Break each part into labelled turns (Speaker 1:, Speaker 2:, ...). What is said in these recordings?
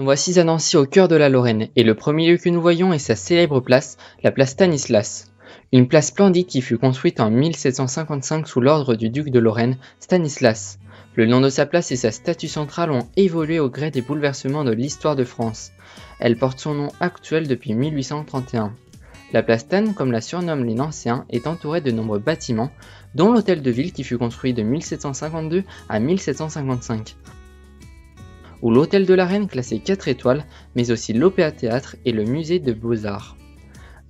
Speaker 1: Nous voici à Nancy au cœur de la Lorraine, et le premier lieu que nous voyons est sa célèbre place, la place Stanislas. Une place splendide qui fut construite en 1755 sous l'ordre du duc de Lorraine, Stanislas. Le nom de sa place et sa statue centrale ont évolué au gré des bouleversements de l'histoire de France. Elle porte son nom actuel depuis 1831. La place Stan, comme la surnomment les Nancéens, est entourée de nombreux bâtiments, dont l'hôtel de ville qui fut construit de 1752 à 1755, ou l'hôtel de la Reine classé 4 étoiles, mais aussi l'Opéra Théâtre et le musée de Beaux-Arts.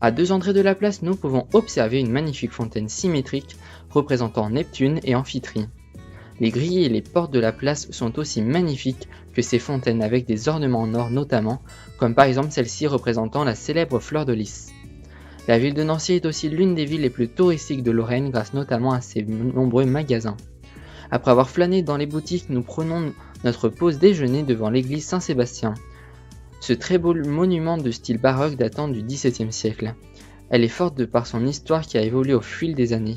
Speaker 1: À deux entrées de la place, nous pouvons observer une magnifique fontaine symétrique représentant Neptune et Amphitrite. Les grilles et les portes de la place sont aussi magnifiques que ces fontaines avec des ornements en or notamment, comme par exemple celle-ci représentant la célèbre fleur de lys. La ville de Nancy est aussi l'une des villes les plus touristiques de Lorraine grâce notamment à ses nombreux magasins. Après avoir flâné dans les boutiques, nous prenons notre pause déjeuner devant l'église Saint-Sébastien. Ce très beau monument de style baroque datant du XVIIe siècle. Elle est forte de par son histoire qui a évolué au fil des années.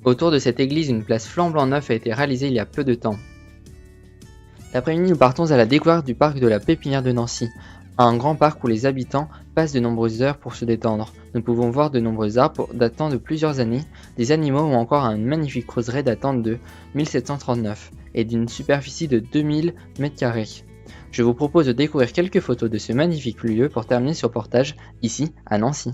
Speaker 1: Autour de cette église, une place flambant neuve a été réalisée il y a peu de temps. L'après-midi, nous partons à la découverte du parc de la Pépinière de Nancy, un grand parc où les habitants passent de nombreuses heures pour se détendre. Nous pouvons voir de nombreux arbres datant de plusieurs années, des animaux ou encore une magnifique roseraie datant de 1739 et d'une superficie de 2000 m². Je vous propose de découvrir quelques photos de ce magnifique lieu pour terminer ce reportage ici à Nancy.